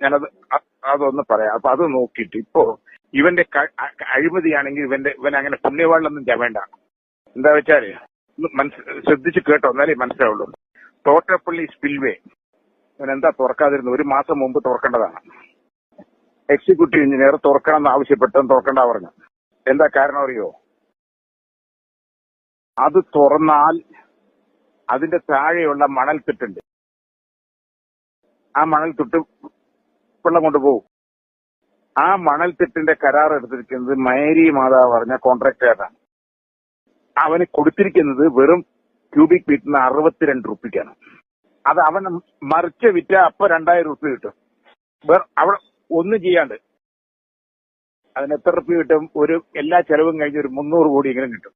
ഞാനത് അതൊന്ന് പറയാം. അപ്പൊ അത് നോക്കിയിട്ട് ഇപ്പോ ഇവന്റെ അഴിമതിയാണെങ്കിൽ ഇവൻ അങ്ങനെ പുണ്യവാളിലൊന്നും വേണ്ട. എന്താ വെച്ചാല് ശ്രദ്ധിച്ച് കേട്ടോ, എന്നാലേ മനസ്സിലാവുള്ളൂ. തോട്ടപ്പള്ളി സ്പിൽവേ ഇവനെന്താ തുറക്കാതിരുന്നു? ഒരു മാസം മുമ്പ് തുറക്കേണ്ടതാണ്. എക്സിക്യൂട്ടീവ് എഞ്ചിനീയർ തുറക്കണം എന്ന് ആവശ്യപ്പെട്ടും തുറക്കണ്ട പറഞ്ഞു. എന്താ കാരണം അറിയോ? അത് തുറന്നാൽ അതിന്റെ താഴെയുള്ള മണൽത്തിട്ടുണ്ട്. ആ മണൽത്തിട്ട് വെള്ളം കൊണ്ടുപോകും. ആ മണൽത്തിട്ടിന്റെ കരാർ എടുത്തിരിക്കുന്നത് മേരി മാതാവ് പറഞ്ഞ കോൺട്രാക്ടറാണ്. അവന് കൊടുത്തിരിക്കുന്നത് വെറും ക്യൂബിക് ഫീറ്റിന് 62 റുപ്യക്കാണ്. അത് അവൻ മറിച്ച് വിറ്റ അപ്പൊ 2000 റുപ്യ കിട്ടും. അവിടെ ഒന്നും ചെയ്യാണ്ട് അതിന് എത്ര റുപ്യ കിട്ടും? എല്ലാ ചെലവും കഴിഞ്ഞ് ഒരു 300 കോടി എങ്കിലും കിട്ടും.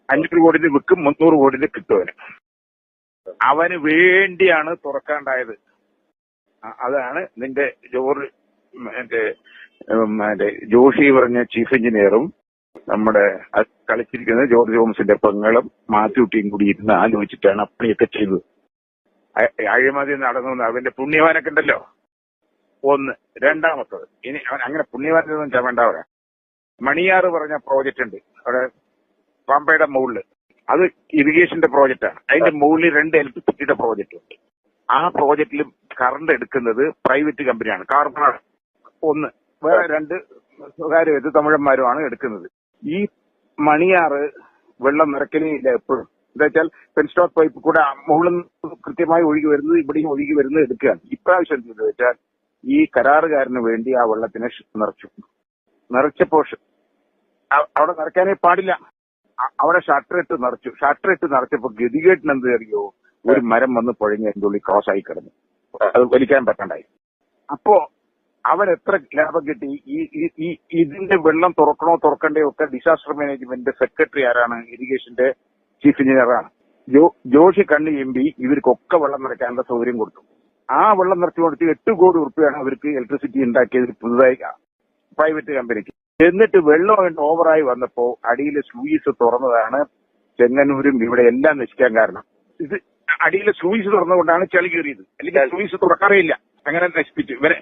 500 കോടിന് വിൽക്കും, 300 കോടിന് കിട്ടും. അവന് വേണ്ടിയാണ് തുറക്കാണ്ടായത്. അതാണ് നിന്റെ ജോഷി പറഞ്ഞ ചീഫ് എഞ്ചിനീയറും നമ്മുടെ കളിച്ചിരിക്കുന്നത് ജോർജ് തോമസിന്റെ പെങ്ങളും മാത്യുട്ടിയും കൂടി ഇരുന്ന് ആലോചിച്ചിട്ടാണ് അപ്പണിയൊക്കെ ചെയ്തത്. അഴിമതി നടന്നു. അവന്റെ പുണ്യവാനൊക്കെ ഉണ്ടല്ലോ. ഒന്ന്. രണ്ടാമത്തത്, ഇനി അവൻ അങ്ങനെ പുണ്യവാനൊന്നും ചവേണ്ട. അവിടെ മണിയാറ് പറഞ്ഞ പ്രോജക്റ്റ് ഉണ്ട് അവിടെ പമ്പയുടെ മുകളില്. അത് ഇറിഗേഷന്റെ പ്രോജക്റ്റാണ്. അതിന്റെ മുകളിൽ 2 ഇലക്ട്രിസിറ്റിയുടെ പ്രോജക്റ്റ് ഉണ്ട്. ആ പ്രോജക്റ്റിൽ കറണ്ട് എടുക്കുന്നത് പ്രൈവറ്റ് കമ്പനിയാണ്. കാർബൺ ഒന്ന്, വേറെ 2 സ്വകാര്യ തമിഴന്മാരുമാണ് എടുക്കുന്നത്. ഈ മണിയാറ് വെള്ളം നിറയ്ക്കലില്ല എപ്പോഴും. എന്താ വെച്ചാൽ പെൻസ്റ്റോക്ക് പൈപ്പ് കൂടെ മുകളിൽ കൃത്യമായി ഒഴുകി വരുന്നത് ഇവിടെയും ഒഴുകി വരുന്നത് എടുക്കുകയാണ്. ഇപ്രാവശ്യം എന്താ വെച്ചാൽ ഈ കരാറുകാരന് വേണ്ടി ആ വെള്ളത്തിനെ നിറച്ചപ്പോ അവിടെ നിറയ്ക്കാനേ പാടില്ല. അവിടെ ഷട്ടറിട്ട് നിറച്ചപ്പോ ഗതികേട്ടിന് എന്ത് അറിയോ? ഒരു മരം വന്ന് പുഴങ്ങി അതിന്റെ ഉള്ളിൽ ക്രോസ് ആയി കിടന്നു. അത് വലിക്കാൻ പറ്റണ്ടായി. അപ്പോ അവൻ എത്ര ലാഭം കിട്ടി? ഇതിന്റെ വെള്ളം തുറക്കണോ തുറക്കണ്ടയോ ഒക്കെ ഡിസാസ്റ്റർ മാനേജ്മെന്റ് സെക്രട്ടറി ആരാണ്? ഇറിഗേഷന്റെ ചീഫ് എഞ്ചിനീയറാണ്. ജോഷി കണ്ണി MP ഇവർക്കൊക്കെ വെള്ളം നിറയ്ക്കാനുള്ള സൗകര്യം കൊടുത്തു. ആ വെള്ളം നിറച്ചു കൊടുത്ത് 8 കോടി റുപ്യാണ് അവർക്ക് ഇലക്ട്രിസിറ്റി ഉണ്ടാക്കിയത് പുതുതായി പ്രൈവറ്റ് കമ്പനിക്ക്. എന്നിട്ട് വെള്ളം ഓവറായി വന്നപ്പോ അടിയിലെ സ്ലൂയിസ് തുറന്നതാണ് ചെങ്ങന്നൂരും ഇവിടെ എല്ലാം നശിക്കാൻ കാരണം. ഇത് അടിയിലെ സ്ലൂയിസ് തുറന്നുകൊണ്ടാണ് ചെളി കയറിയത്. അല്ലെങ്കിൽ സ്ലൂയിസ് തുറക്കാറില്ല. അങ്ങനെ നശിപ്പിച്ചു ഇവരെ.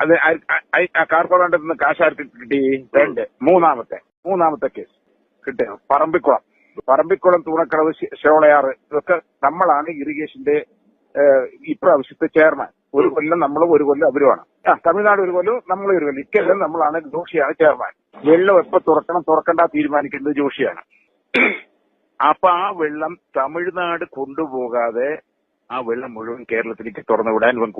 അത് കാർപ്പറേറ്റിൽ നിന്ന് കാശാർക്ക് കിട്ടി. മൂന്നാമത്തെ കേസ് കിട്ടുക പറമ്പിക്കുളം തൂണക്കടവ് ഷോളയാറ് ഇതൊക്കെ നമ്മളാണ് ഇറിഗേഷന്റെ ഇപ്രാവശ്യത്തെ ചെയർമാൻ. ഒരു കൊല്ലം നമ്മളും ഒരു കൊല്ലം അവരുമാണ്. തമിഴ്നാട് ഒരു കൊല്ലം നമ്മളും ഒരു കൊല്ലം. ഇക്കെല്ലാം നമ്മളാണ്. ജോഷിയാണ് ചെയർമാൻ. വെള്ളം എപ്പോ തുറക്കണ്ട തീരുമാനിക്കുന്നത് ജോഷിയാണ്. അപ്പൊ ആ വെള്ളം തമിഴ്നാട് കൊണ്ടുപോകാതെ ആ വെള്ളം മുഴുവൻ കേരളത്തിലേക്ക് തുറന്നു വിടാൻ ഇവൻ